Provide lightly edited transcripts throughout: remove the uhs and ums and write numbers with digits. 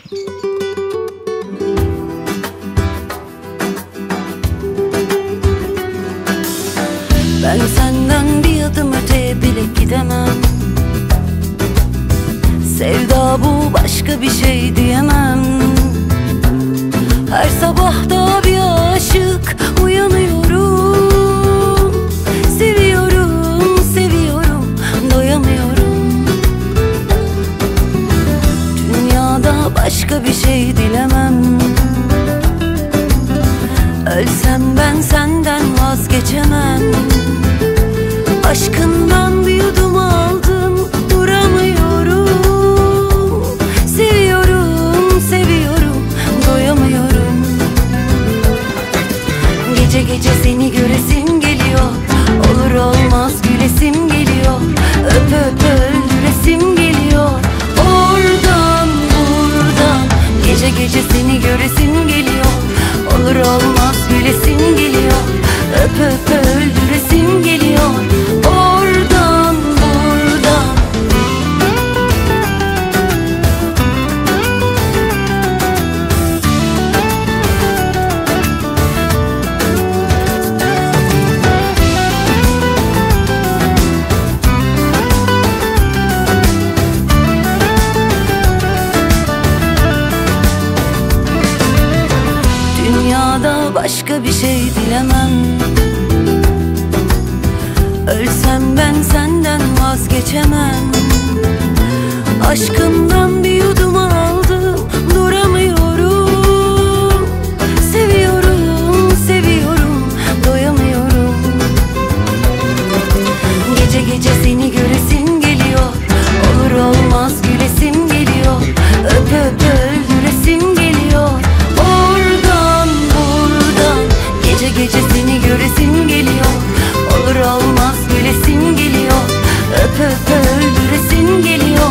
Ben senden bir adım öteye bile gidemem. Sevda bu, başka bir şey diyemem. Her sabah da bir aşık uyanıyorum. Seviyorum, seviyorum, doyamıyorum. Dünyada başka bir şey dilemem. Ölsem ben senden vazgeçemem. Aşkından bir yudum aldım, duramıyorum. Seviyorum, seviyorum, doyamıyorum. Gece gece seni göresim geliyor. Olur olmaz gülesim geliyor. Öp öp öldüresim geliyor. Oradan buradan gece gece seni göresim geliyor. Olur olmaz gülesim geliyor. Öp öp öldüresim geliyor. Oradan buradan. Dünyada başka bir şey dilemem. Ölsem ben senden vazgeçemem. Aşkımdan bir yudum aldım, duramıyorum. Seviyorum, seviyorum, doyamıyorum. Gece gece seni göresim geliyor. Olur olmaz gülesim geliyor. Öp öp öldüresim geliyor. Oradan buradan gece gece seni göresim geliyor. Olur olmaz gülesim geliyor. Öp öp öldüresim geliyor.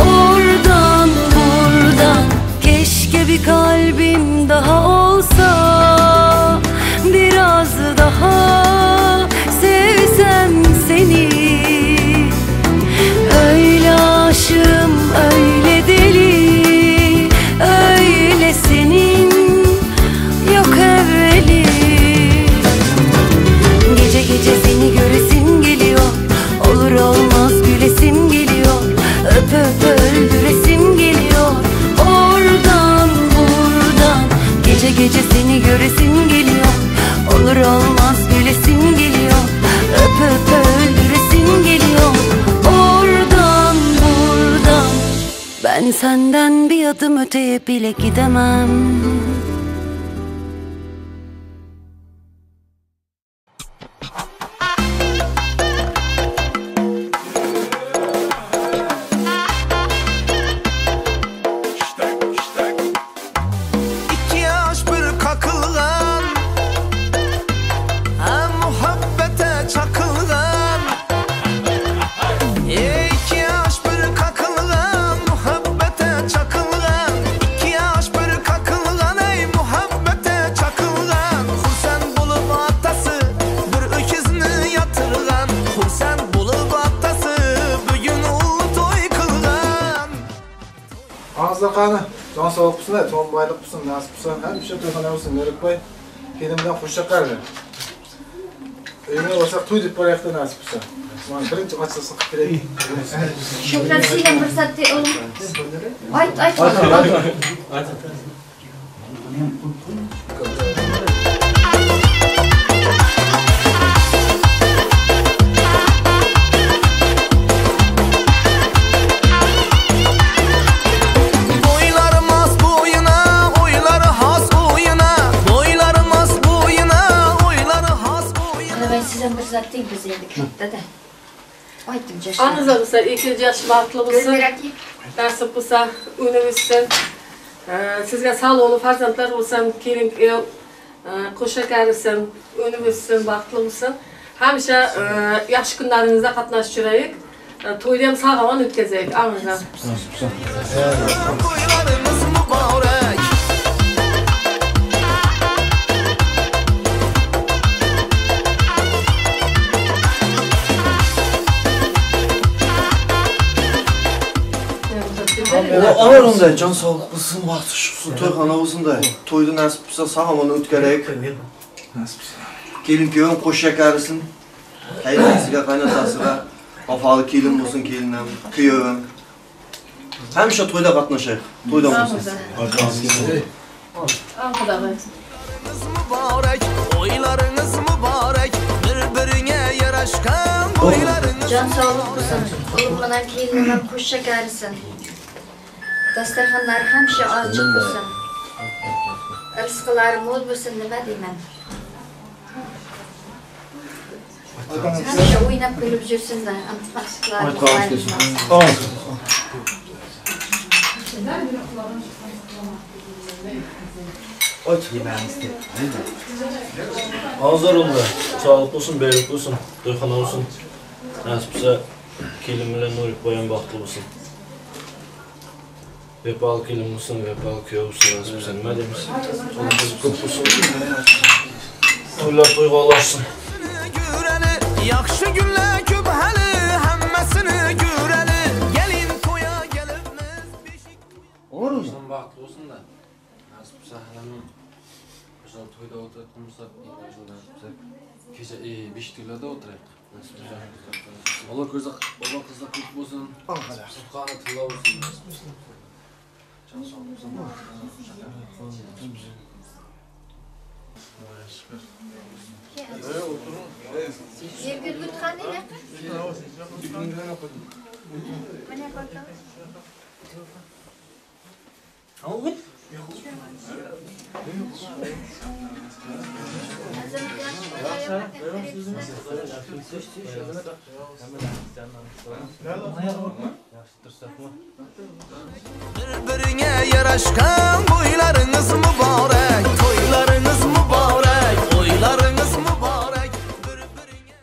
Oradan buradan. Keşke bir kalbim daha olsa, biraz daha sevsem seni. Öyle aşığım, öyle deli, öyle senin yok evveli. Gece gece seni göresim geliyor. Olur olmaz gülesim geliyor. Öp öp öldüresim geliyor. Oradan buradan gece gece seni göresim geliyor. Olur olmaz gülesim geliyor. Öp öp öldüresim geliyor. Oradan buradan. Ben senden bir adım öteye bile gidemem. Ağızda can sağlık mısın da, ton baylık mısın, nasip mısın, her bir şey toyxana mısın, Mörük Bey, kendimden hoşça kaldı. Evine olsak toy deyip barayakta nasip mısın. Birinci açılsın kıpireyim. Şükran sizden fırsatı oğlum. Ayt. Zaten güzellik dede. Aytım caşlar. Anızda olsa 2 yaş baklı olsun. Nasip olsa üniversite. Sizge sağlıklı farzandlar olsun. Kelin koşa karısın. Üniversite baklı olsun. Hemşe yaş günlerinizde katlaştırayık. Toydayım sağlaman ötkezeyik. Anızda. Ağır onda can sağlık kılsın, vakti çıksın, toyxana olsun da. Toyda nasip olsa sağamanı ötkerek. Gelin köyün qo'sh shakarisin. Qaynonasiga, qaynotasıga, vafalı kelin olsun kelinim, kuyovim. Hamisha toyda qatnashaylik. Toyda olsun. Al Xudoy. Mübarek, oylarınız mübarek, birbirine yaraşkan boylarınız. Can sağlık olsun. Ulug'lanan kelinim xush shakarisin. Dasturxonlar hamisha ochiq bo'lsin. Rizqlari mo'l bo'lsin, nima deyman. Hamisha o'ynab kulib yursin-da, maqsadlari Ağızlar onda, sağlık olsun, beylik olsun, toyxana olsun. Nasipse kelim bilen Nurip bayan baxtlı olsun. Vepalı kelim olsun, vepalı köy olsun, nasipse nima deymiz. Sonumuz köp olsun. Toylar toyğalaşsın. Yaxşı günlər köp həli, həmməsini görəli. Gəlin toya gəlibmiz beşik. Olur mu? Son baxtlı olsun da. Nasip sahalanın. Güzel toyda oturtmuşsak, gece beşiktirlerde oturayıq. Allah kızda kut olsun. Tutqanı tılla olsun. Can sağ olsun. Yerga o'tqani ne? Mana qo'ydim. Birbirine yaraşkan boylarınız mübarek, toylarınız mübarek, oylarınız mübarek. Birbirine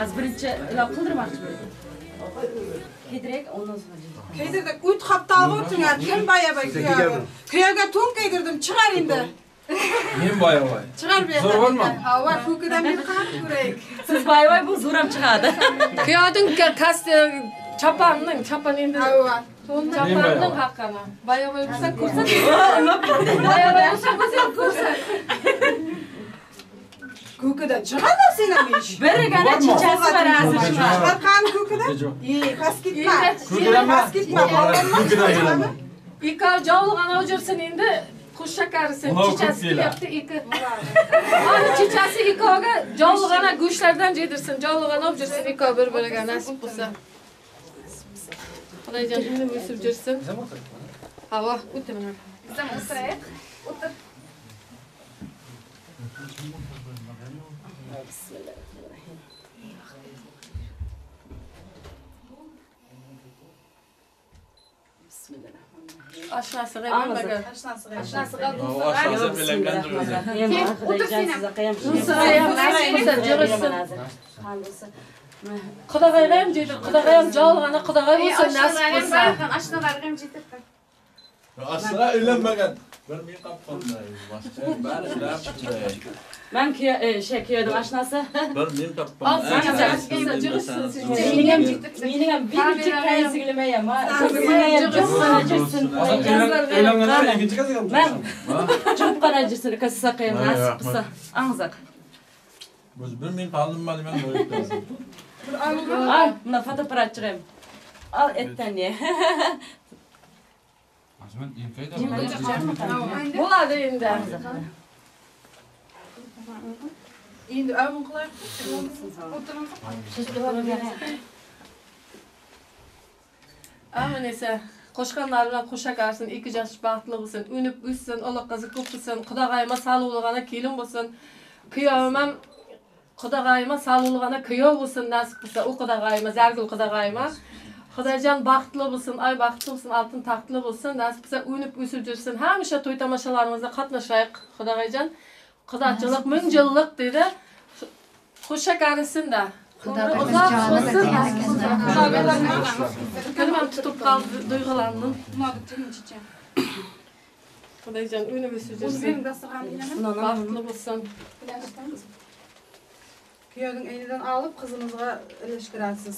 Az birinchi ilov qildirmoqchi bo'ldim. Kiydirek, ondan sonra. Kiydirdik, uyt qaptalg'i o'tinga, kim bayabay kuyovga. Kuyovga to'n kiydirdim, chiqar endi. Men boyavoy. Chiqar bu yerdan. Zo'r bo'lma. Ha, va ko'kidan bir qarab ko'raylik. Siz boyavoy bu zo'r ham chiqadi. Kuyovning chapanning, chapan endi. Ha, va. Chapanning haqqini. Boyavoy bo'lsa ko'rsat. Boyavoy bo'lsa ko'rsat. Ko'kidan chiqadi senam ish. Birgina chichasi bor azmi. Chiqar qani ko'kidan? Pas ketma. Pas ketma. Ko'kidan. İka jovlig'ini o'jirsin endi. Xush shakarisin, chichasi kelyapti ikki. Ana chichasi ikoga jovlig'ini go'shtlardan yedirsin, jovlig'ini o'jirsin iko bir-biriga nasib bo'lsa. Xudoyjon uni o'sib jirsin. Havo, o'tiraman. Bizam o'tiraylik. O'tir. Ashnasiga bo'lmagan. Ashnasiga do'stlar. Oshnaza bilangandir o'zi. Xudoga ham jeydi, xudoga ham jovlig'ini xudoga bo'lsin nasib bo'lsa. Ashnalarga ham jetirdim. Asla uylanmagan. Bir men qapqonday. Bari ishlab. Men kuyovdim ashnasi. Bir men qapqon. Mening ham birinchi qaysigilmay ham. Jirsin. Uylanganlar ikkinchi qiz ham. Men chopqana jirsin, kasaqay nasib bo'lsa. Angzaq. Biz bir men qoldim men o'yib Al, buna fotoğraf çıkayım. Al etten ye. Bo'ladi endi. Endi avun qilay. Ama neyse, qo'shqanlar bilan qo'shakarsin, ikki yosh baxtli bo'lsin, unib o'ssin, Alloh qizi ko'p bo'lsin, Xudog'ayma sog'lig'ana kelin bo'lsin. Kuyovim ham Xudog'ayma sog'lig'ana kuyov bo'lsin, nasib bo'lsa, u Xudog'ayma, Zargul Xudog'ayma. Xudojon baxtli bo'lsin, ay baxtli bo'lsin, oltin taxtli bo'lsin, nasib bo'lsa, unib o'sib yursin. Hamisha to'y tomoshalarimizda qatnashaylik, Xudojon. Xudochilik ming yillik dedi. Qo'shakarisin-da. Kalmam tutup kaldı, duygulandım. Xudojon unib o'sib yursin. Baxtli bo'lsin. Kuyovning elidan olib qizimizga ilishtirasiz.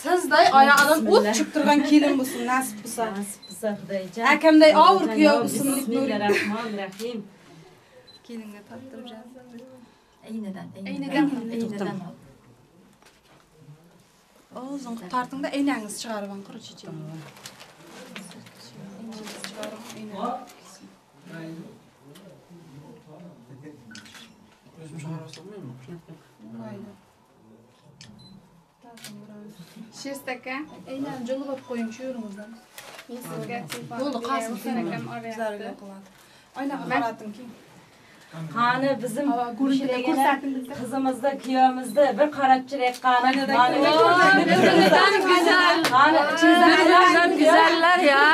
Sizday oyog'idan o't chiqib turgan kelin bo'lsin, nasib bo'lsa. Nasib bo'lsa Xudojon. Akamday og'ir kuyov bo'lsin. Bismillahirrohmanirrohim. Kelinga toptirib jazim. Aynadan. O'zing tartingda aynangiz chiqarib an qurib chiqing. Şestaka, aynan jolib qo'ying shu yerimizdan. Men sizga Bo'ldi, qasim sen akam oraya qiladi. Aynaga qaratim ki. Qani bizim kızımızda, kuyovimizda bir qarabchilik qani. Neden güzel. Birbirinden güzeller ya.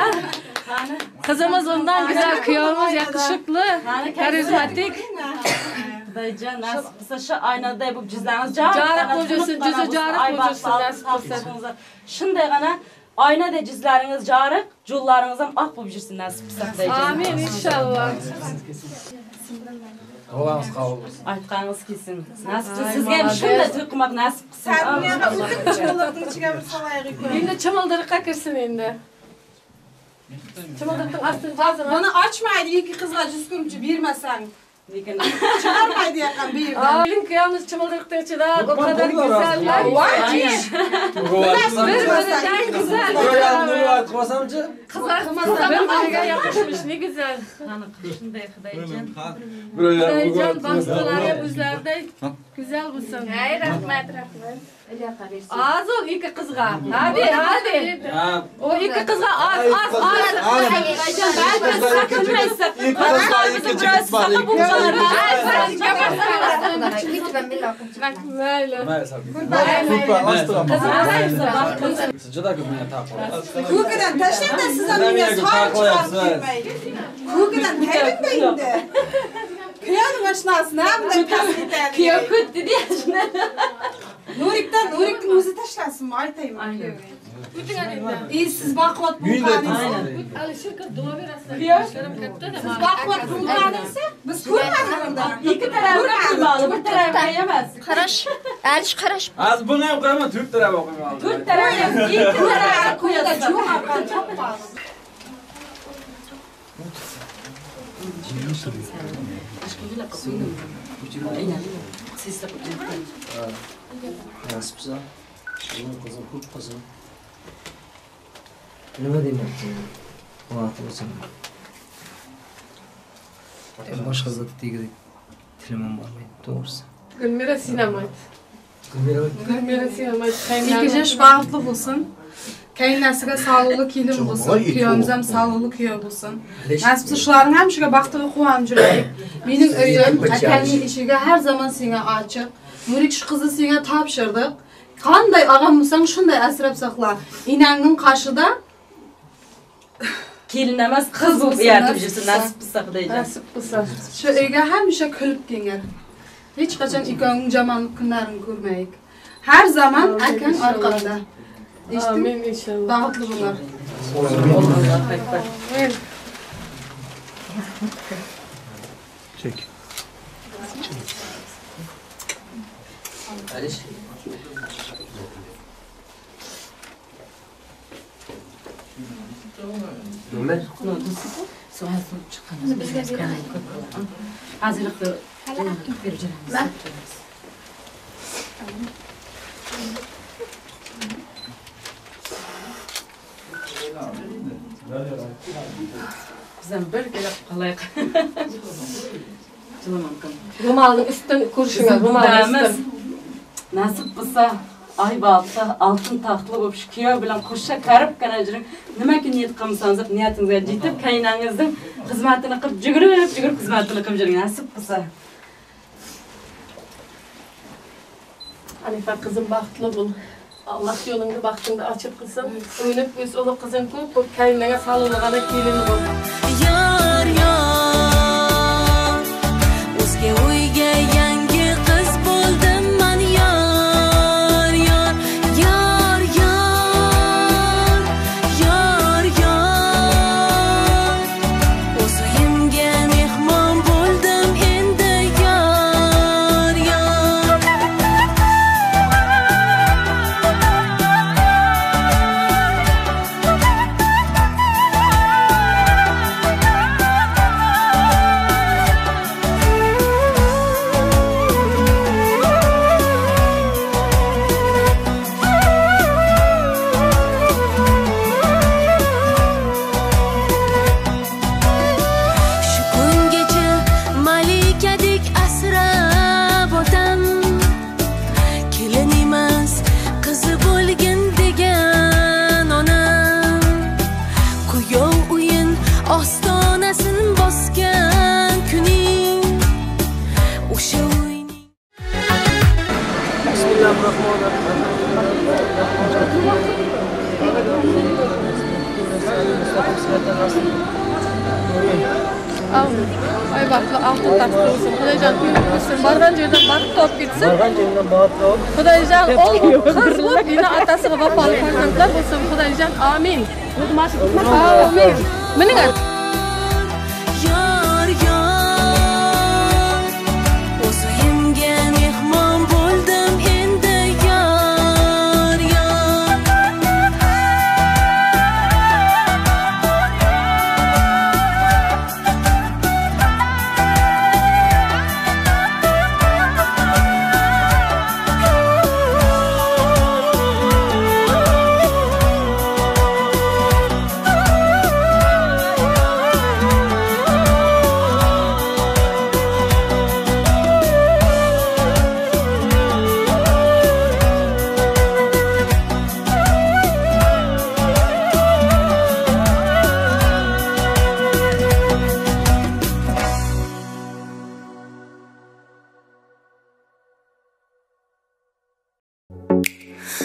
Kızımız ondan güzel, kuyovumuz yakışıklı, karizmatik. Xudojon nasib bo'lsa shu aynada bo'lib jizlarimiz Jarıq bo'lsin, juda jarıq bo'lsin, nasib bo'lsa. Shunday gana aynada jizlaringiz jarıq, yo'llaringiz ham oq bo'lib yursin nasib bo'lsa Xudojon. Amin inshaalloh. Duolarınız kabul olsun. Aytqaningiz kelsin. Nasib bo'lsa sizga ham shunday to'y qilmoq nasib qilsin. Sarmiyaga o'tin chiqilibdi, ichiga bir salaylik ko'ring. Endi chimildirikqa kirsin endi. Chimildirikning ostini jazim. Buni ochmaydi, ikki qizga 100 kunchi bermasang. Lekin chiqarmaydi yaqin bu yerdan. Kelin kuyamiz chimildirikning ichida o kadar güzeller. Birbirinden güzel. Kızlar birbirine yakışmış, ne güzel. shunday Xudojon. Xudojon baxtlilar o'zlariday güzel bo'lsin. Hay, rahmat. Az ol ikki qizga. Hadi. O ikki qizga az. Xudojon ba'zi sakınmaysa. Ko'kidan tashlang da siz ham menga sog' chiqarib kelmaydi. Ko'kidan tayinda endi. Kuyovning mashinasini ham bunday past ketadi. Kuyov kutdi deya shuni. Nurikning o'zi tashlasinmi, aytaymi kuyovga. Siz baquvvat bo'lganingiz. Alishirga duo berasiz. Siz baquvvat bo'lganingiz, biz ko'rmadik unda. Ikki tarafdan qilmadi, bir tarafga emas. Qarash. Alish qarash. Az buni ham qo'yaman, to'rt tarafga qo'yman. To'rt tarafga, ikki tarafga qo'yasiz. Nasip bo'lsa, shunday qizim, ko'p qizim. Nima demoqchi? Vaqt bo'lsin. Boshqa zotdagidek tilim ham bormaydi, to'g'risi. Gulmira sinamaydi. Gulmira sinamaydi. İki yaş bağlı bulsun. Kaynasiga sağlıklı kelin bulsun. Kuyovimiz ham sağlıklı kuyov bulsun. Nasibsa shularning ham shuga baxtiga quvonib juraylik. Mening uyim akamning ishiga har zaman senga ochiq. Nurik shu qizni senga topshirdik. Qanday og'am bo'lsang shunday asrab saqla. Enangning qarshida Kelin emas, qiz bo'lib yaratib yursin nasib bo'lsa Xudojon. Nasib bo'lsa. shu uyga hamisha kulib kelgan. Hech qachon ikkoving jamoat kunlarini ko'rmaylik. Har zaman akang orqamda. Amin inşallah. Baxtli bo'lar. Allohu akbar. Çek. Alish. Nima? So'z chiqqanimiz bizga hozirlikda berib Bizden bir gelip kalayık. Rumalın üstünden kurşuna, rumalın üstünden. Nasip bulsa ay balta altın taxtlı bo'lib shu kuyov bilan qo'shcha qarib qanajiring nimaga niyat qilsangiz niyatingizga yetib qaynangizning xizmatini qilib jugurib xizmatini qilib juring nasib bo'lsa. Hanifa kızım baxtlı bul. Allah yolunda baxtında açıp kılsın. Öynüp biz olu kızın ko'p bu kaynana sağlığına kelini bul. Yar yar o'zga uyga yangi qiz bo'ldim men yar yar yar yar yar yar o'z uyimga mehmon bo'ldim endi yar yar Ay baxtlı altın taxtlı olsun. Xudaycan kuyusun. Bargan yerden baxt top gitsin. Bargan yerden baxt top. Xudaycan ol kız bulup yine atasına vafalı farzandlar olsun. Xudaycan amin. Amin. Mening yar yar o'z uyimga mehmon bo'ldim endi yar yar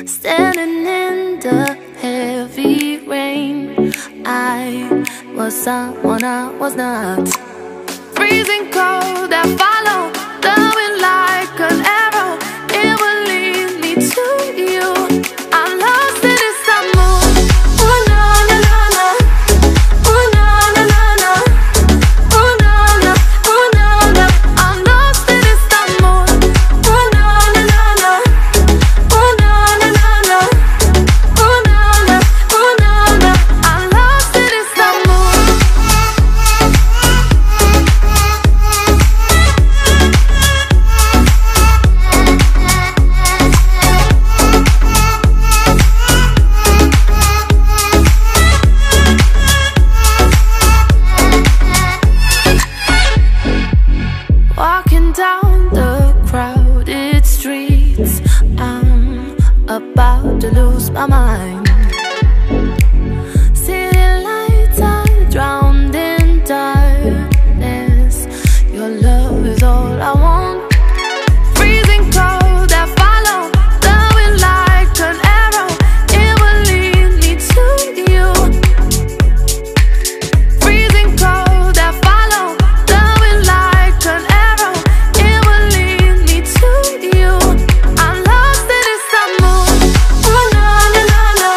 Standing in the heavy rain, I was someone I was not. Freezing cold, I follow the wind like an arrow. It will lead me to you. I'm lost in this mood. Oh na na na na. Oh na na na na. Oh na na. Oh na na. I'm lost in this mood. Oh na na na na. Oh na na na na. Oh na na. Oh na na. I'm lost in this mood. Walking down the crowded streets, I'm about to lose my mind. City lights are drowned in darkness. Your love is all I want. Freezing cold, I follow the wind like an arrow. It will lead me to you. Freezing cold, I follow the wind like an arrow. It will lead me to you. I'm lost in this mood. Oh na na na na.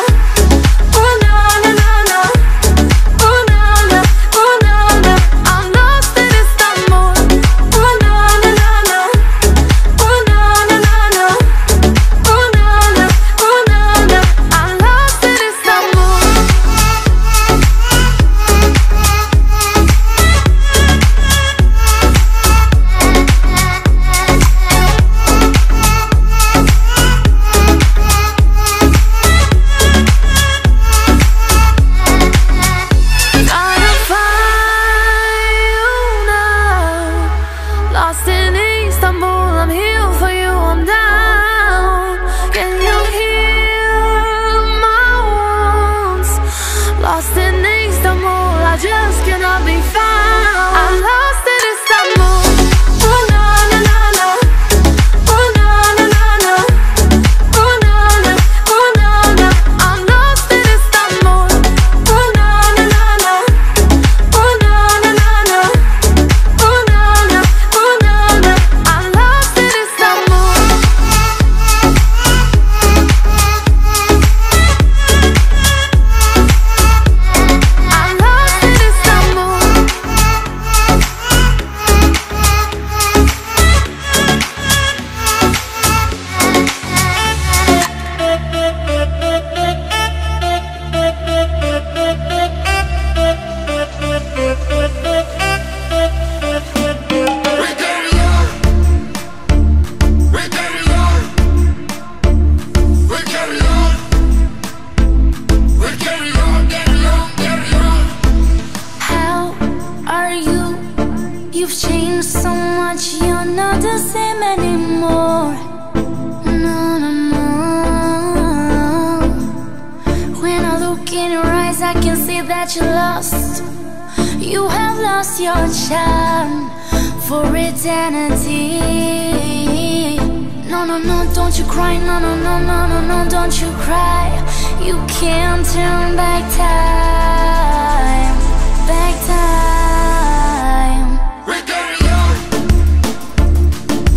I can see that you're lost. You have lost your charm for eternity. No, no, no, don't you cry. No, no, no, no, no, no, don't you cry. You can't turn back time. Back time. We carry on.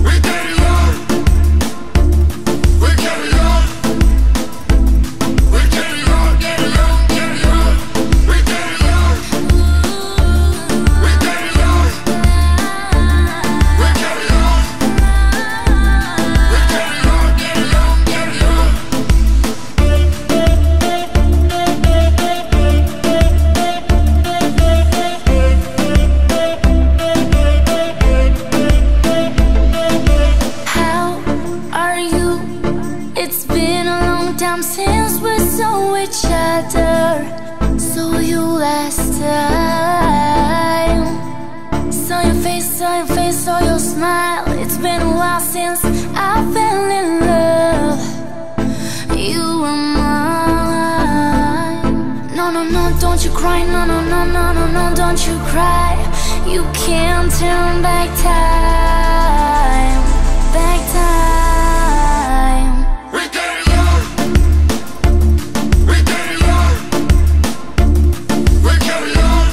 We carry on. We carry on. We carry on, carry on, carry on. We carry on. We carry on. We carry on. We carry on, carry on, carry on. How are you? It's been a long time since we saw each other. Saw you last time. Saw your face, saw your smile. It's been a while since I fell in love. You were mine. No, no, no, don't you cry. No, no, no, no, no, no, don't you cry. You can't turn back time. Back time. We carry on. We carry on. We carry on.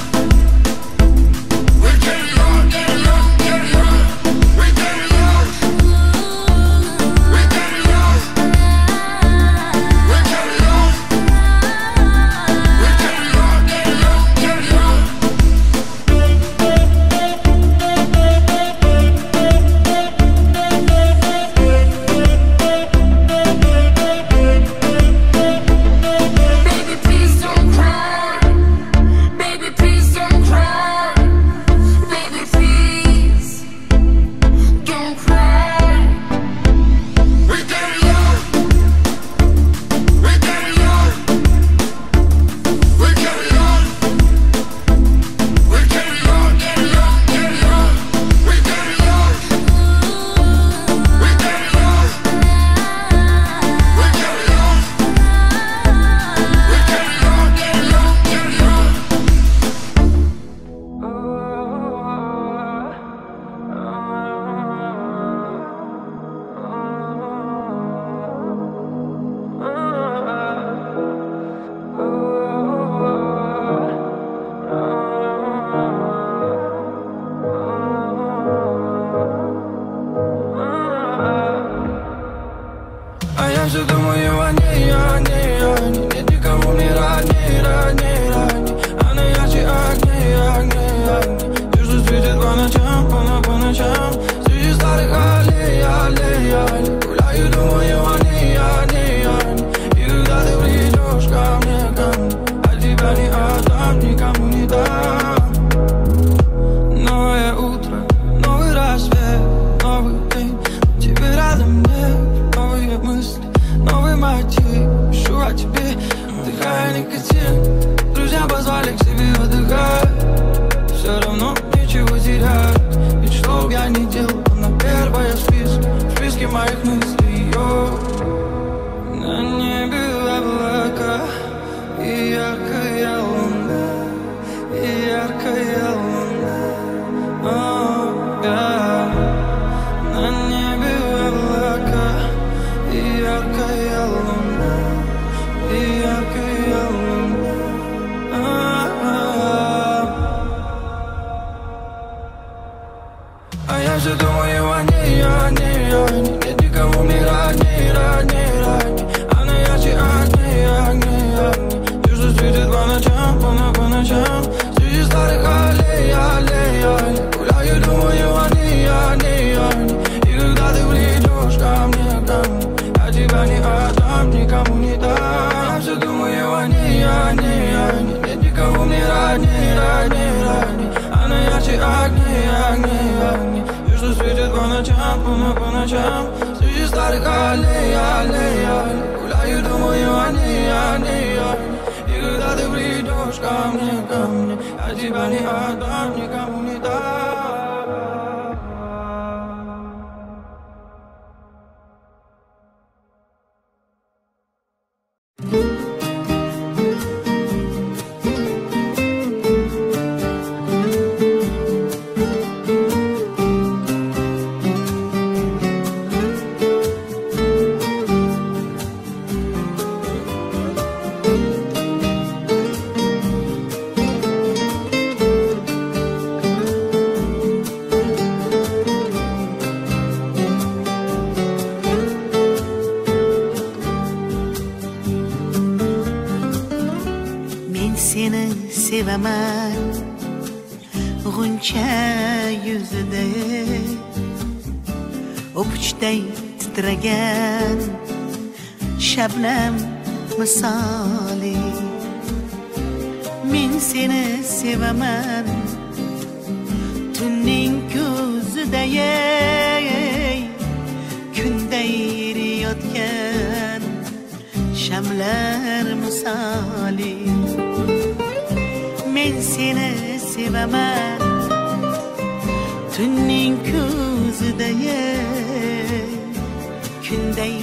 We carry on, carry on, carry on. We carry on. We carry on. We carry on. We carry on, carry on, carry on. Baby, please don't cry. Baby, please don't cry. Baby, please don't cry. We carry on. We carry on. We carry on. We carry on, carry on, carry on. We carry on. We carry on. We carry on. We carry on, carry on, carry on. А я все думаю о ней, о ней, о ней. Нет никого мне родней, родней, родней. Она ярче огней, огней, огней. Те, что светит по ночам, по ночам. Среди старых аллей, аллей, аллей. Гуляю, думаю о ней, о ней, о ней. И когда ты придешь ко мне, от тебя не отдам, никому не дам. Новое утро, новый рассвет, новый день. Тебе рядом нет, новые мысли, новый мотив. Пишу о тебе, вдыхая никотин. Друзья позвали к себе отдыхать. Все равно ничего терять. Ведь что б я ни делал, она первая в списке моих мыслей. На небе облака и яркая луна, и яркая луна. На небе облака и яркая луна, и яркая луна. А я все думаю о ней, о ней, о ней. Нет никого мне родней, родней, родней. Она ярче огней, огней, огней. Те, что светит по ночам, по ночам. Среди старых аллей, аллей, аллей. Гуляю, думаю о ней, о ней, о ней. И когда ты придешь ко мне, я тебя не отдам, никому не дам. Я все думаю о ней, о ней, о ней. Нет никого мне родней, родней, родней. Она ярче огней, огней, огней. Те, что светит по ночам, по ночам. Среди старых аллей, аллей, аллей. Гуляю, думаю о ней, о ней, о ней. И когда ты придешь ко мне, я тебя не отдам, никому не дам. seni sevaman g'uncha yuzida o'pichday titragan shabnam misoli men seni sevaman tunning ko'zida kunday eriyotgan shamlar misoli men seni sevaman tunning ko'zida kunday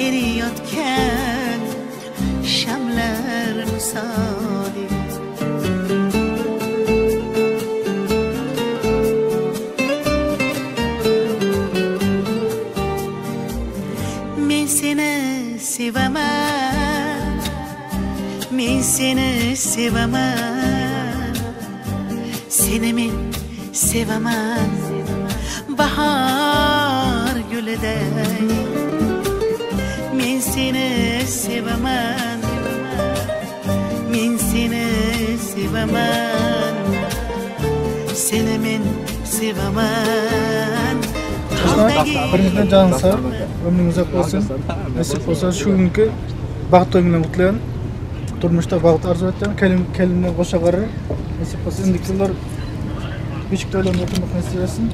eriyotgan shamlar misoli men seni sevaman men seni sevaman seni men sevaman bahar gülüday men seni sevaman men seni sevaman seni men sevaman birinchidan joningiz sog' umringiz uzoq bo'lsin nasib bo'lsa shu kungi baxt to'yingdan qutlayman turmushda baxt orzu etgan kelindan qo'sha qarar nasib bo'lsa endiki yillar beshik to'ylarni o'tmoqni istaversin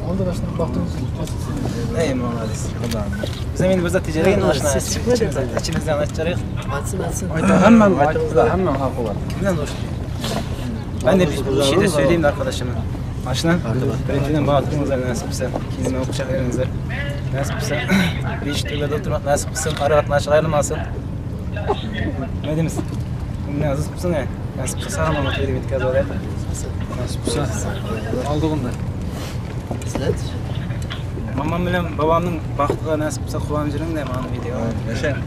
aldirashdan baxtimiz ey молодец biz endi bizda tijaraga oshna ichimizdan aytcharik hamma haqi var kimdan do'st ben de bir şey de söyleyeyim de arkadaşıma Aşına, birinciden bağırtınızlar nasip ise, ikinizden okuşaklarınızlar nasip ise, bir iş türlerde oturmak nasip ise, araratın aşağı ayrılmasın. Ne demişsin? Ne nasip ise ne? Nasip ise sağlamamak öyle bir kez oraya. Nasip ise, aldığında. Mamam bilen babamın baktığı nasip ise kullanıcının ne manı video? Yaşa.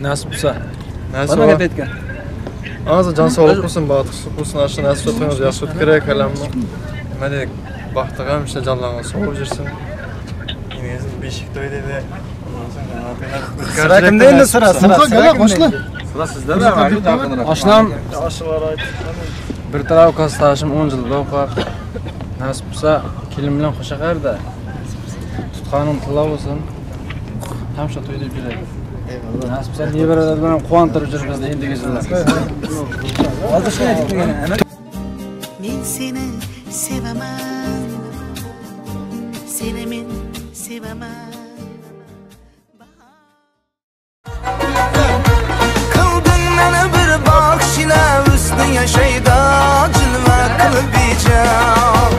Nasip ise. Bana hep etken. Ağzı can sağlık olsun, bağıtık olsun, aşağı nasip etmeniz, yaşı ötkürek kalemmi. Ne dedik, baktıqam işte canlarına soğuk jirsin. Yinezin beşiktoy dedi. Sıra kimde sıra kimde? Sıra sizde mi? Aşnam, bir taraf kastajım 10 yılda okar. Nasip olsa kelim bilen hoşa qarda. Tutqanım tilla olsun. Tam şu toyda birey. Nasip olsa niye beraber bana quvantırıp жүрüp endi geçirler. Men seni sevaman seni men sevaman Kıldın meni bir bakşila üstü yaşayda cilve kılıp bicam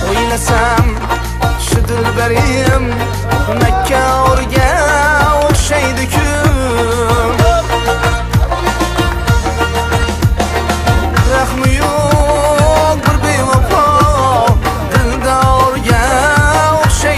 Oylasam şu dilberim Mekke orga o'xshaydi kun Rahmi yo'q bir bevafo Dildorga o'xshaydi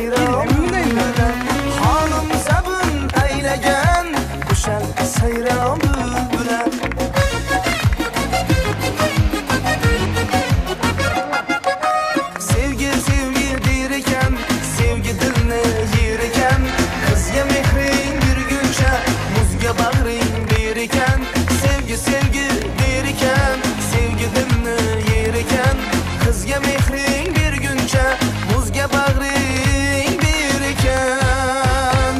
sayram bilan xonim zabun aylagan o'shal sayram bilan sevgi der ekan sevgi dilni yer ekan qizga mehring yurguncha muzga bag'ring ber ekan sevgi der ekan sevgi dilni yer ekan qizga mehring berguncha muzga bag'ring ber ekan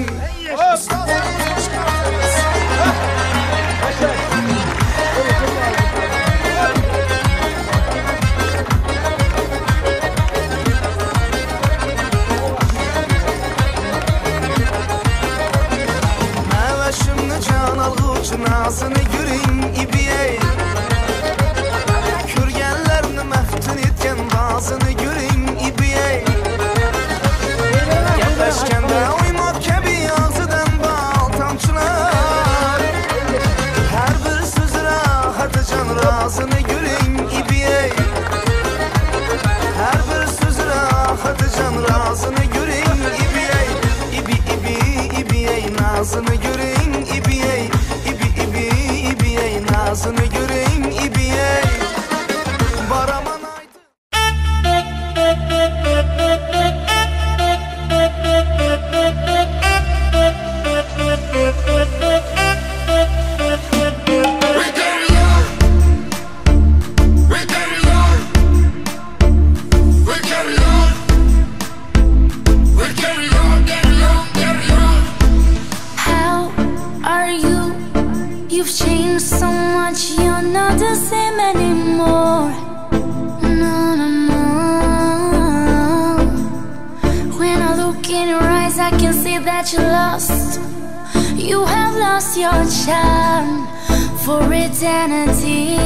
mavashimni jon olg'uvchi nazini yuring ibiyay ko'rganlarni maftun etgan ba'zini yuring ibiyay gaplashganda o'ymoq kabi og'zidan bol tomchilar har bir so'z rohatijon rozini yuring ibiyay har bir so'z rohatijon rozini yuring ibiyay ibiyay nazini yuring ibiyay ibiyay nazini yuring ibiyay boraman How are you? You've changed so much, you're not the same anymore. No, no, no. When I look in your eyes, I can see that you're lost. You have lost your charm for eternity.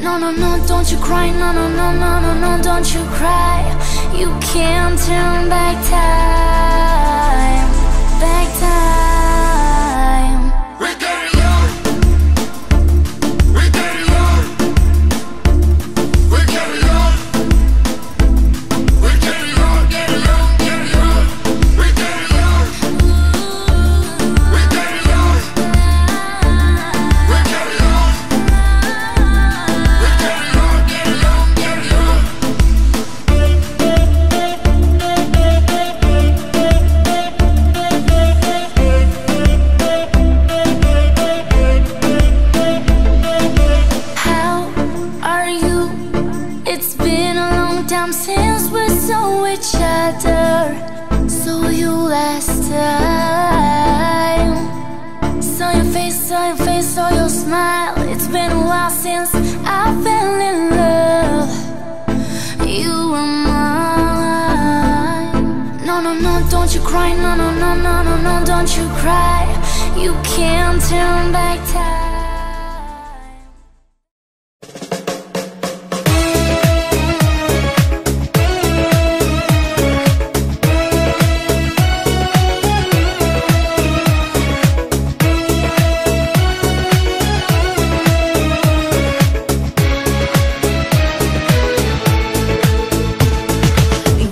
No, no, no, don't you cry. No, no, no, no, no, no, don't you cry. You can't turn back time. Back time. We carry on. We carry on. We carry on. We carry on. Carry on. Carry on. We carry on. We carry on. We carry on. We carry on. Carry on. Carry on. How are you? It's been a long time since we saw each other. Saw you last time. Saw your face, saw your smile. It's been a while since I fell in love. You were mine. No, no, no, don't you cry. No, no, no, no, no, no, don't you cry. You can't turn back time.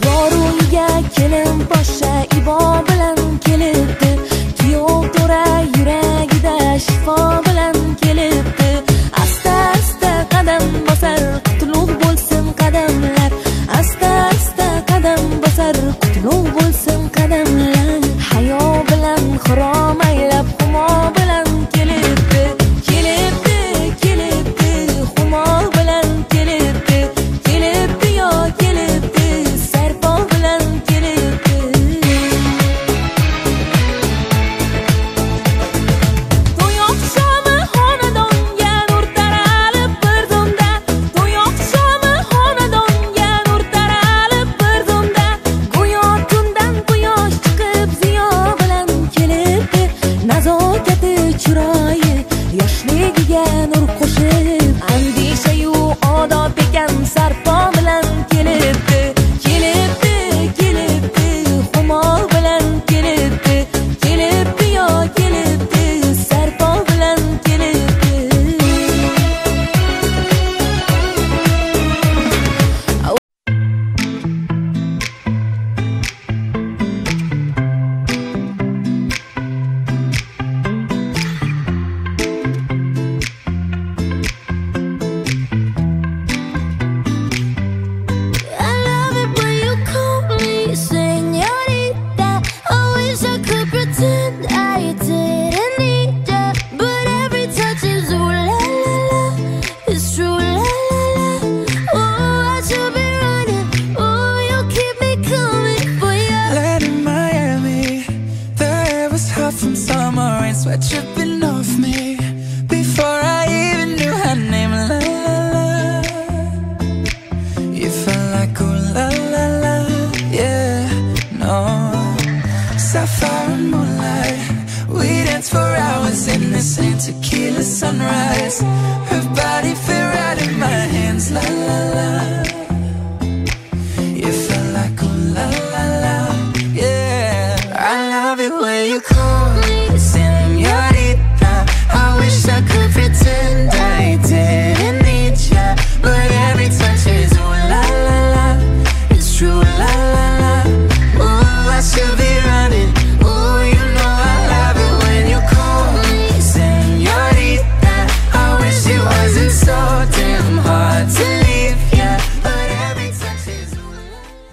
Yoruga kelin boshqa ibo bilan kelibdi. Kuyov to'ra yuragida shifo bilan kelibdi. Asta asta qadam bosar, qutlug' bo'lsin qadamlar. Asta asta qadam bosar, qutlug' bo'lsin qadamlar. Hayo bilan xirom aylab, humo bilan kelibdi. Kelibdi, kelibdi, humo bilan kelibdi. Kelibdi yo kelibdi, sarpo bilan kelibdi. To'y oqshomi xonadonga nur taralib bir zumda. To'y oqshomi xonadonga nur taralib bir zumda. Go'yo tundan sweat dripping off me before I even knew her name. La la la. You felt like ooh la la la. Yeah, no. Sapphire and moonlight, we danced for hours in the same tequila sunrise. Her body fit right in my hands. La la la. You felt like ooh la la la. Yeah, I love it when you call me señorita. I wish I could pretend I didn't need ya, but every touch is ooh la la la. It's true la la la. Ooh, I should be running. Ooh, you know I love it when you call me señorita. I wish it wasn't so damn hard to leave ya, but every touch is ooh la la.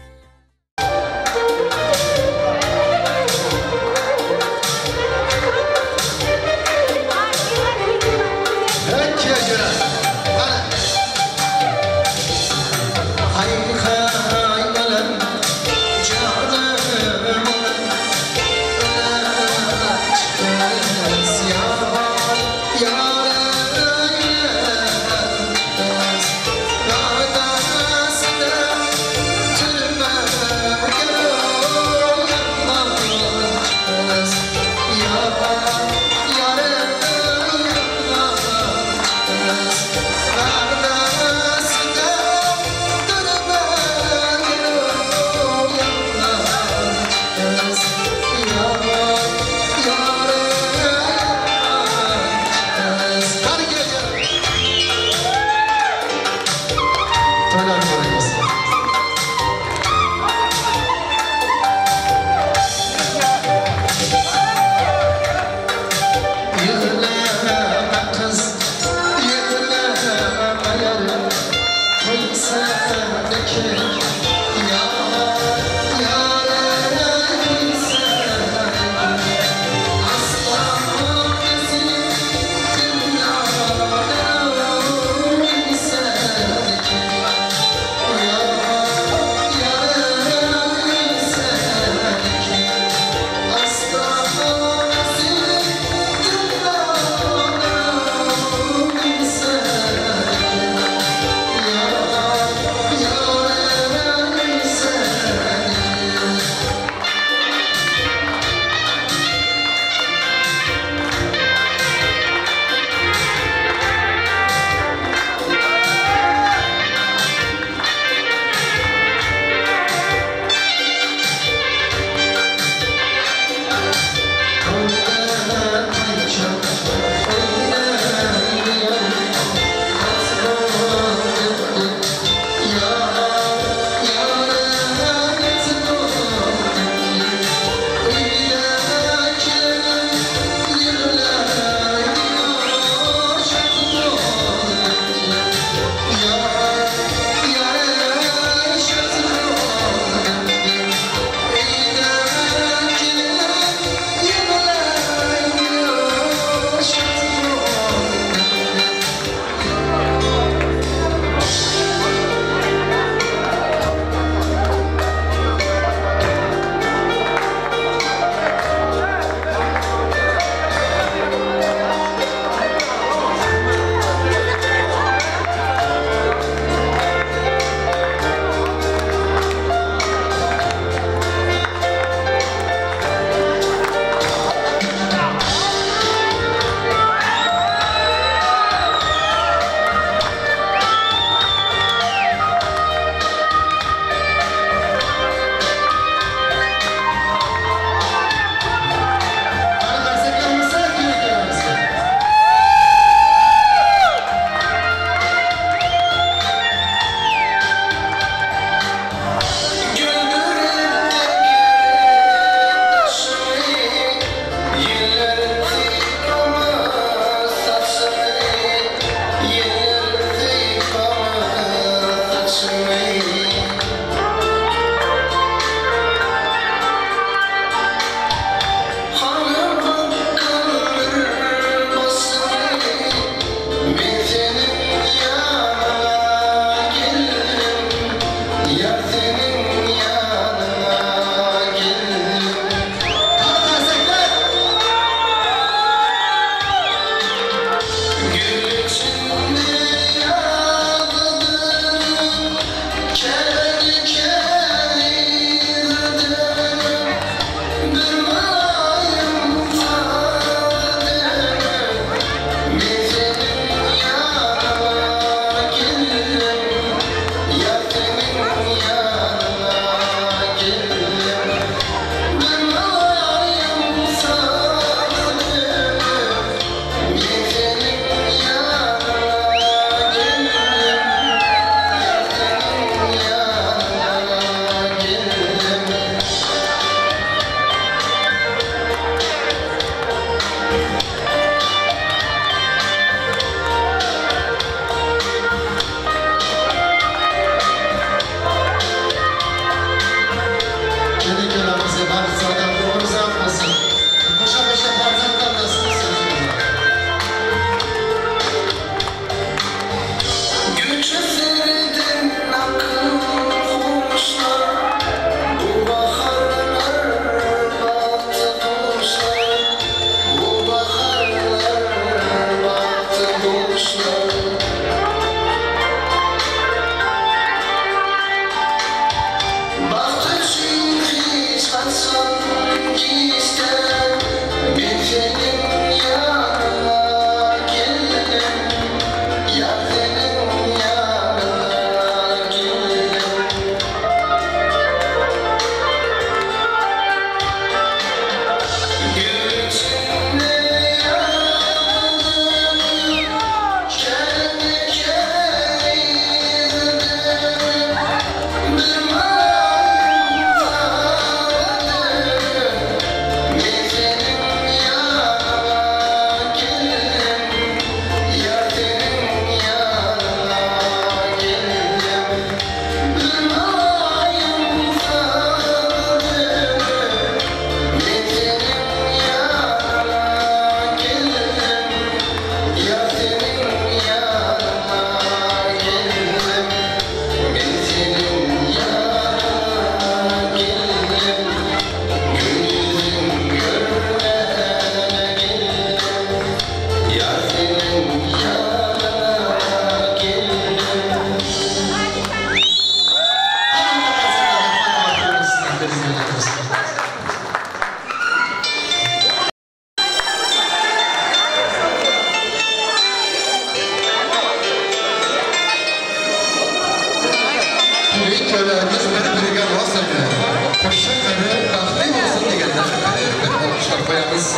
etimiz.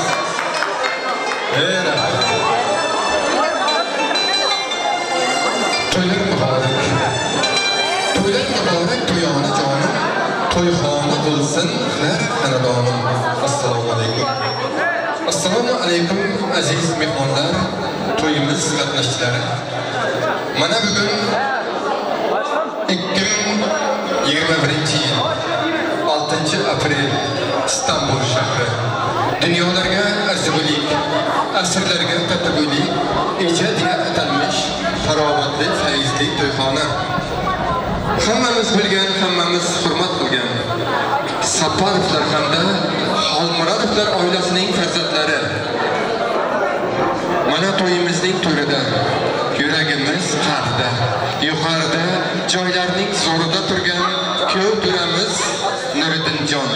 To'ylar muborak. To'ylar muborak to'yona jonim. To'yxona bo'lsin har xonadonim. Assalomu alaykum. Assalomu alaykum aziz mehmonlar, to'yimiz qatnashchilari. Mana bugun 2021-yil 6-aprel İstanbul shahri. Dunyolarga arzigulik, asrlarga tatagulik, ijodiga atalmish farovatli, fayzli to'yxona. Hammamiz bilgan, hammamiz hurmat qilgan Saparovlar hamda Xolmurodovlar oilasining farzandlari. Mana to'yimizning to'rida yuragimiz qalbda, yuqorida joylarning zo'rida turgan kuyov to'ramiz Nuriddinjon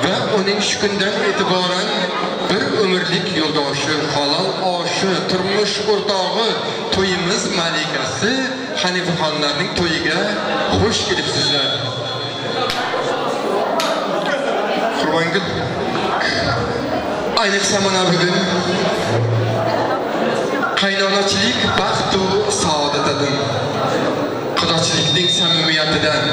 va uning shu kundan e'tiboran bir umrlik yo'ldoshi, halol oshi, turmush o'rtog'i, to'yimiz malikasi Hanifaxonlarning to'yiga xush kelibsizlar. Qurbongul, ayniqsa mana bugun qaynonachilik baxtu saodatidan, qudochilikning samimiyatidan,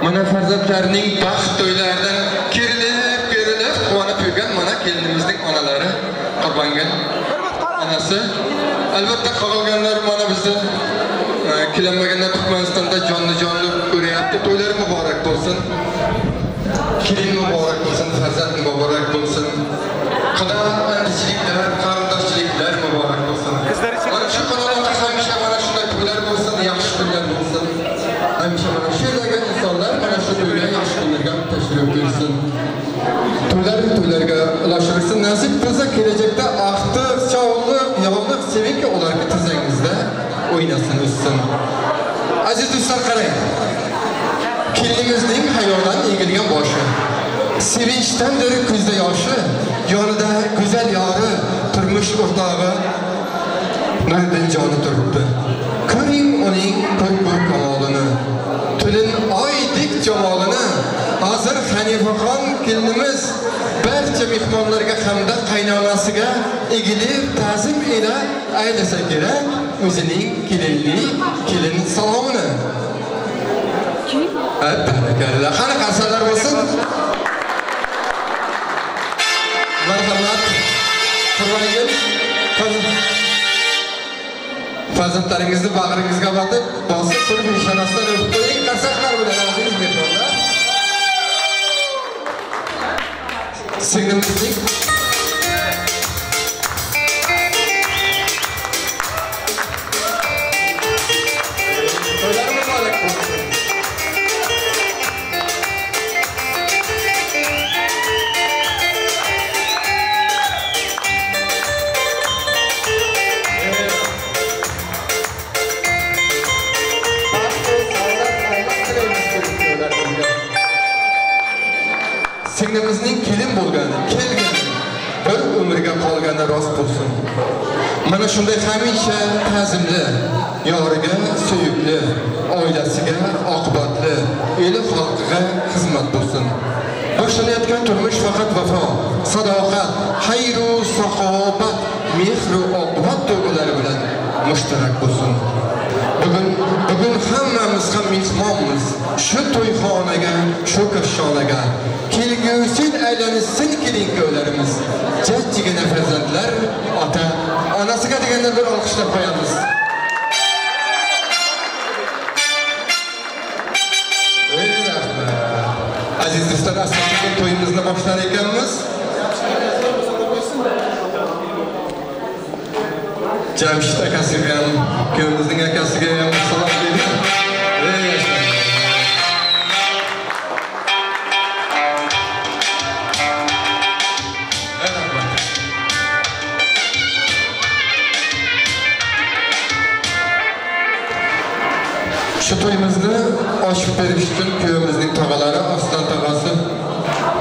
mana farzandlarning baxt to'ylaridan kerilib quvonib yurgan mana kelinimizning onalari, Qurbongul onasi, albatta qolganlar mana bizni kelinmaganlar Turkmanistonda jonli ko'ryapti. To'ylari muborak bo'lsin. Kelin muborak bo'lsin, farzand muborak bo'lsin. Xudo andichiliklar, qarindoshchiliklar muborak bo'lsin. Mana shu qonunga hamisha mana shunday to'ylar bo'lsin, yaxshi kunlar bo'lsin. Hamisha mana shu yerga insonlar mana shu to'ylar yaxshi kunlarga tashrif buyursin. To'ylarga ulashirsin. Nasib bo'lsa kelajakda axtiq, sog'liq, yog'liq, sevinki ularga tizangizda o'ynasin, o'ssin. Aziz do'stlar, qarang. Kelinimizning hayodan egilgan boshi, sevinchdandir ko'zda yoshi, yonida go'zal yori, turmush o'rtog'i Nuriddinjoni turibdi. Ko'ring uning ko'k kamolini, to'lin oydek jamolini. Hozir Hanifaxon kelinimiz barcha mehmonlarga hamda qaynonasiga egilib ta'zim ila aylasa kerak o'zining kelin salomini. Barakalla. Qani qarsalar bo'lsin. Marhamat. Qurbongul, farzandlaringizni bag'ringizga bosib turib nishonasidan o'tib qo'ying. Qarsaklar bilan aziz mehmonlar. Singlimizning singlimizning kelin bo'lgani, kelgani, bir umrga qolgani rost bo'lsin. Mana shunday hamisha ta'zimli, yoriga suyukli, oilasiga oqibatli, eli xalqiga xizmat bo'lsin. Boshlanayotgan turmush faqat vafo, sadoqat, xayru saxobat, mehru oqibat tuyg'ulari bilan mushtarak bo'lsin. Bugun hammamiz ham mehmonmiz. Shu to'yxonaga, shu qashshonaga kelgusi aylanishsin kelin-kuyovlarimiz. Jajjigina farzandlar, ota, onasiga deganda bir olqishlab qo'yamiz. Aziz do'stlar, aslida to'yimizni boshlar ekanmiz. Jamshid akasiga ham, kuyovimizning akasiga ham salom bering. Shu to'yimizni ochib berish uchun kuyovimizning tog'alari, Oston tog'asi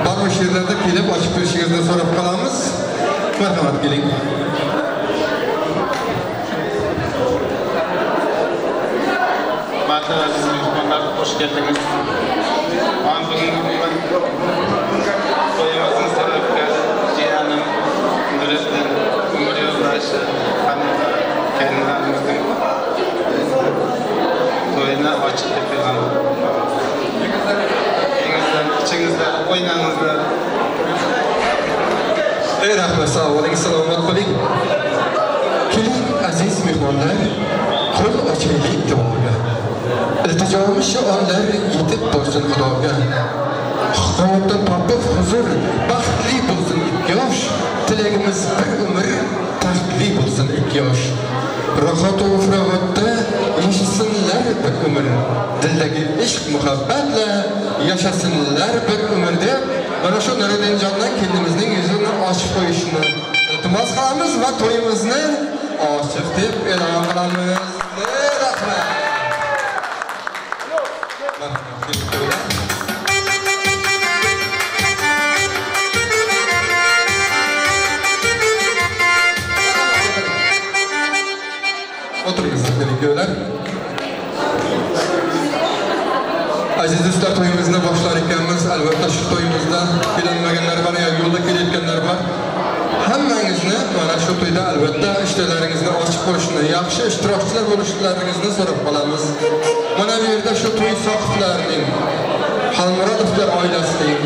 barcha yerlarda kelib ochib berishingizni so'rab qolamiz. Marhamat, keling. Hurmatli aziz mehmonlar, xush keldingiz. Bugungi to'yimizning sababkori jiranim oynayınızlar. Ey rahmet sağ olun, selamat kılayım. Keling aziz mehmonlar, qo'l ochaylik duoga. İltijomiz onlar yetib borsin Xudoga. Hayotdan topib huzur, baxtli bo'lsin ikki yosh. Tilagimiz bir umr, taxtli bo'lsin ikki yosh. Rohat-u firohatda yashasinlar bir umr. Dildagi ishq muhabbatla yashasınlar bir umr deb mana shu Nuriddinjondan kendimizning yuzini ochib qo'yishni iltimos qilamiz va to'yimizni ochiq deb e'lon qilamiz. Rahmat. Oturunuz sevgililer. Aziz dostlar, to'yimizni boshlar ekanmiz. Albatta shu to'yimizda kelinmaganlar var, ya yo'lda kelayotganlar var. Hammangizni mana shu to'yda albatta ishtalaringizni ochib qo'yishni, yaxshi ishtirokchilar bo'lishlaringizni so'rab qolamiz. Mana bu yerda shu to'y sohiblarining, Xalmurodovlar oilasining,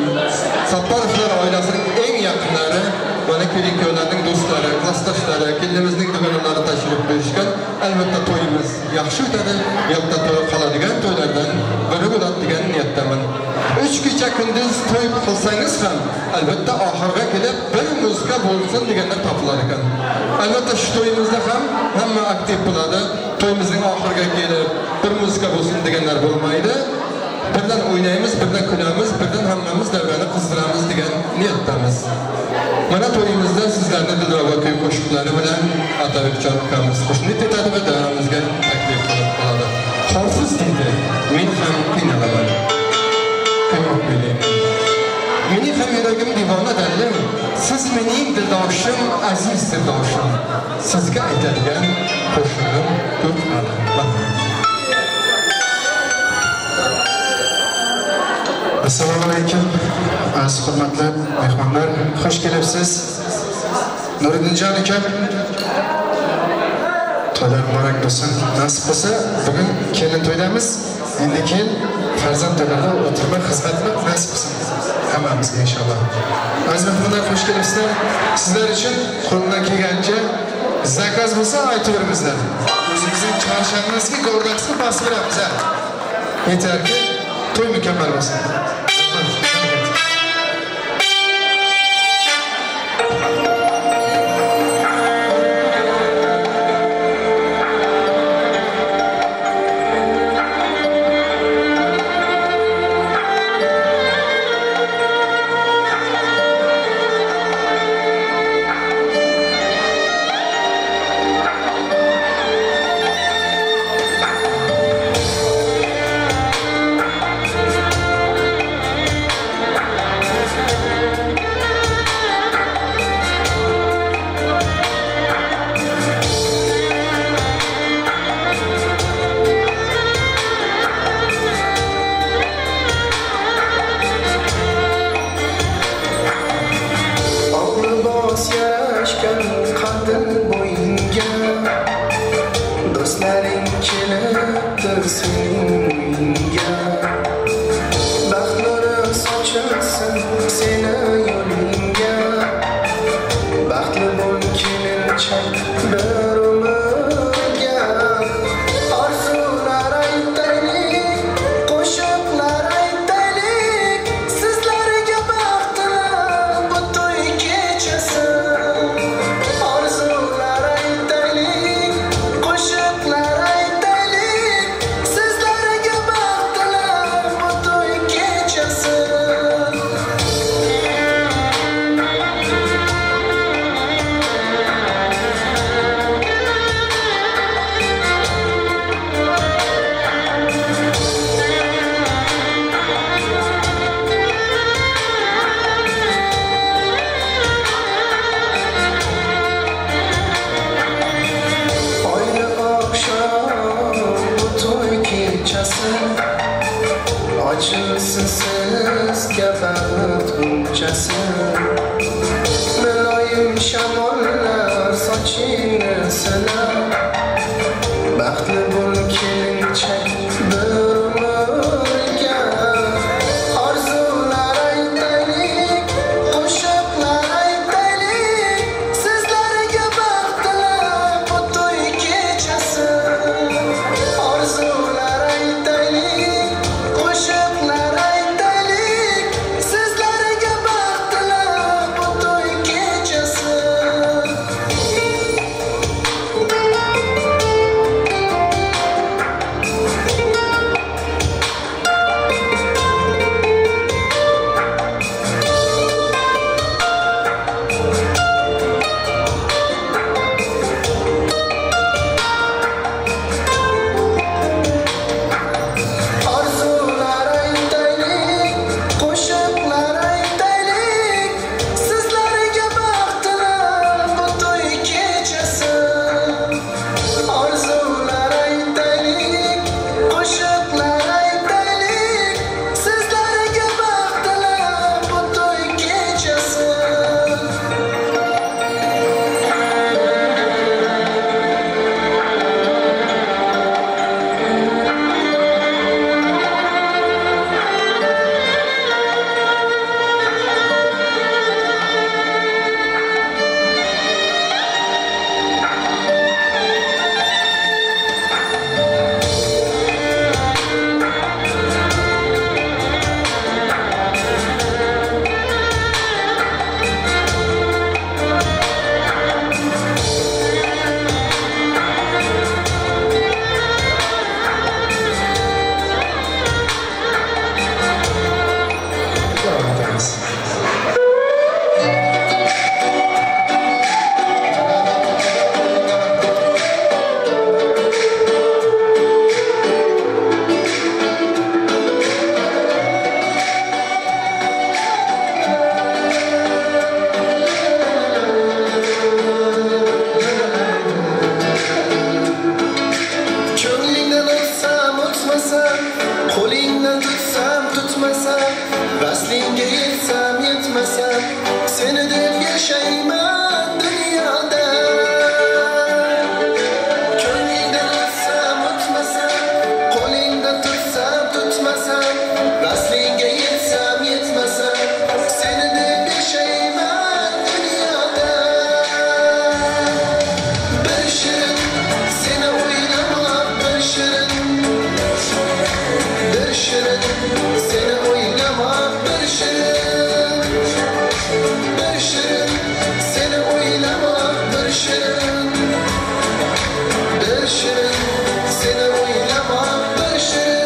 Sapparovlar oilasining eng yaqinlari, mana kelin-kuyovlarning do'stlari, klassdoshlari, kelinimizning dugonalari tashrif buyurishgan. Albatta to'yimiz yaxshi o'tadi, yo'qda to'y qoladigan to'ylardan biri bo'ladi degan niyatdaman. 3 kecha kunduz to'y qilsangiz ham albatta oxirga kelib bir muzika bo'lsin deganlar topilar ekan. Albatta shu to'yimizda ham hamma aktiv bo'ladi. To'yimizning oxiriga kelib bir muzika bo'lsin deganlar bo'lmaydi. Birdan o'ynaymiz, birdan kulamiz, birdan hammamiz davrani qizdiramiz degan niyatdamiz. Mana to'yimizda sizlarni Dilrabo kuy qo'shiqlari bilan Atabekjon ukamiz qo'shniq etadi va davramizga taklif qilib qoladi. Hofiz deydi, men ham qiynalaman. Qo'yib qo'ying. Mening ham yuragim divona dallim, siz mening dildoshim, aziz dildoshim. Sizga aytadigan qo'shig'im ko'p hali. Assalomu alaykum. Aziz hurmatli mehmonlar, xush kelibsiz. Nuriddinjon akam, to'ylar muborak bo'lsin. Nasib bo'lsa, bugun kelin to'ydamiz. Endi keyin farzand to'ylarida o'tirma xizmatni nasib qilsin hammamizga inshaalloh. Aziz mehmonlar, xush kelibsizlar. Sizlar uchun qo'ldan kelgancha zakaz bo'lsa aytaveringizlar. O'zimizning chorshanbamizga go'rdaqsni bosib beramiz. Yetarki to'y mukammal bo'lsin. Arzular aytaylik qo'yamiz. Ko'nglingdan o'tsam o'tmasam, qo'lingdan tutsam tutmasam, vaslingga yetsam yetmasam, seni deb yashayman dunyoda. Ko'nglingdan o'tsam o'tmasam, qo'lingdan tutsam tutmasam, vaslingga yetsam yetmasam, seni deb yashayman dunyoda. Bir shirin seni o'ylamoq, bir shirin seni o'ylamoq, bir shirin seni o'ylamoq, bir shirin seni o'ylamoq, bir shirin.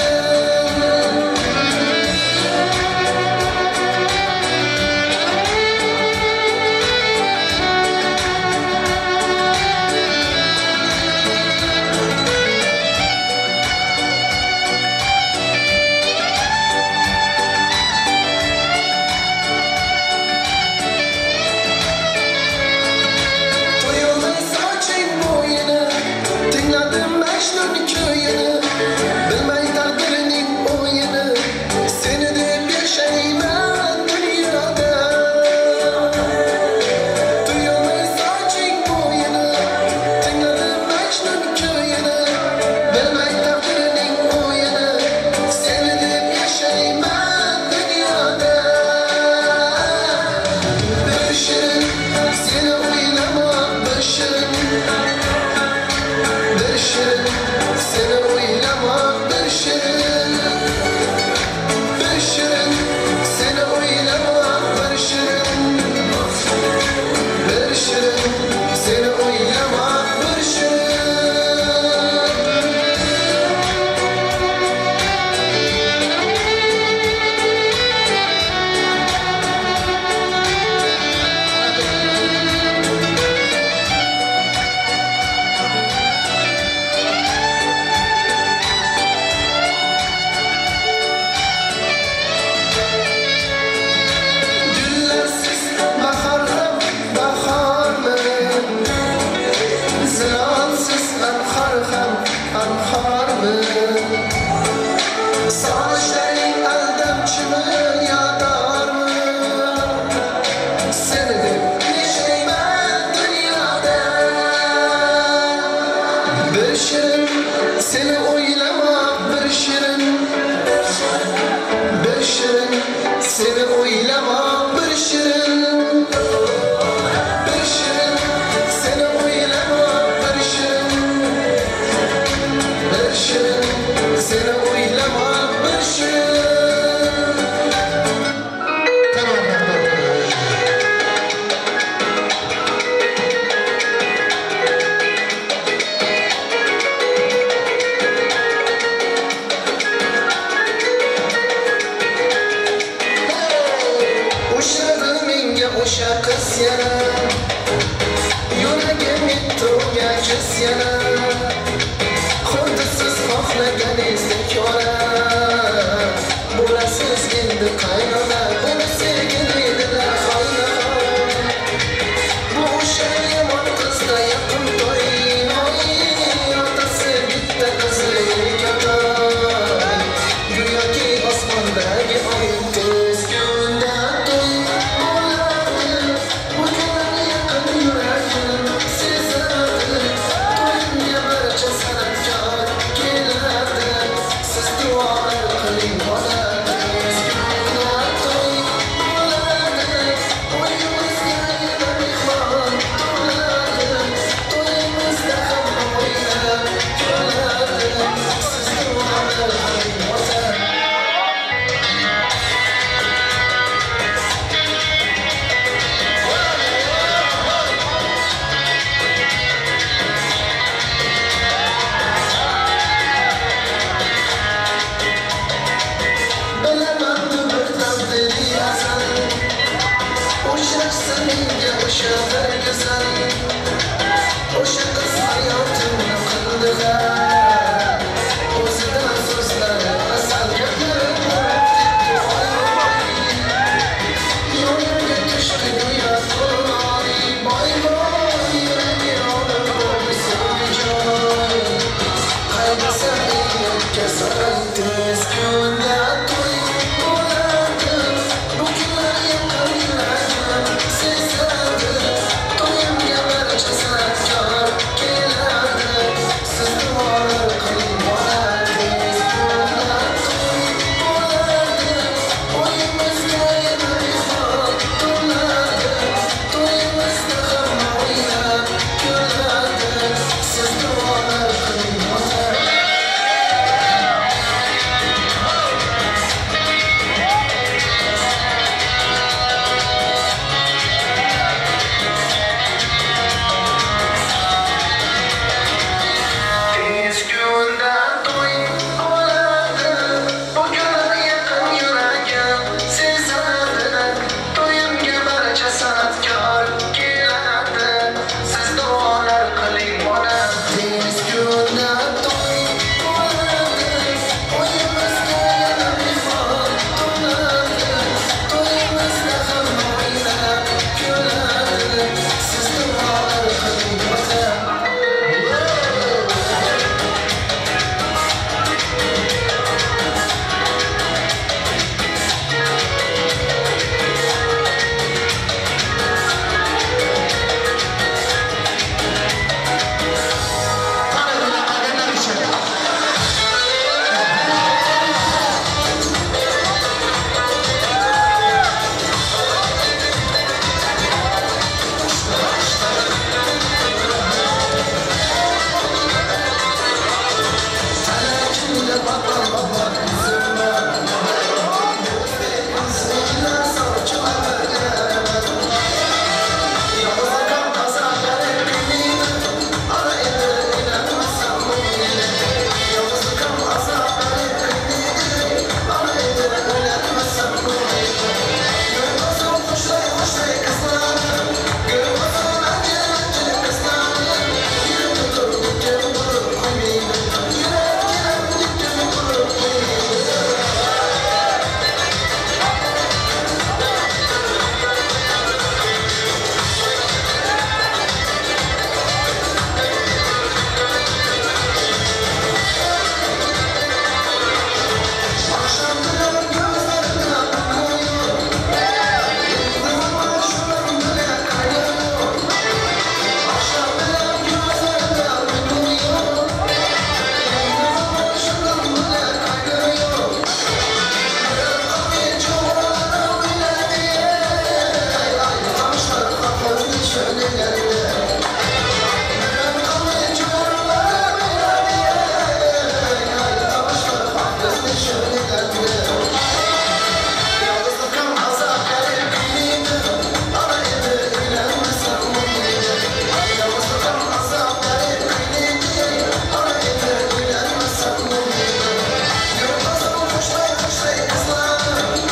To'yolmay soching bo'yini, tingladim Majnun ko'yini, bilmay taqdirining o'yini, seni deb yashayman dunyoda. To'yolmay soching bo'yini, tingladim Majnun ko'yini, bilmay taqdirining o'yini, seni deb yashayman dunyoda. Bir shirin seni o'ylamoq, bir shirin seni o'ylamoq, bir shirin seni o'ylamoq, bir shirin seni o'ylamoq, bir shirin. Gullarsiz bahor ham bahormi? Zilolsiz anhor ham anhormi? Sochlaring aldamchimi yo dormi? Seni deb yashayman dunyoda. Bir shirin seni o'ylamoq, bir shirin seni o'ylamoq, bir shirin seni o'ylamoq, bir shirin seni o'ylamoq, bir shirin. O'sha menga o'sha qiz yana, yuragim yetdi unga jiz yana. Xuddi siz xohlaganingizdek yora, bo'lasiz endi qaynona, buni sevgililar xohlab. Bu o'sha yomon qizda yaqin to'y, otasi bitta qizi katoy, go'yoki osmondagi oy kuz kunda to'y bo'ladi, bu menga o'sha bir go'zal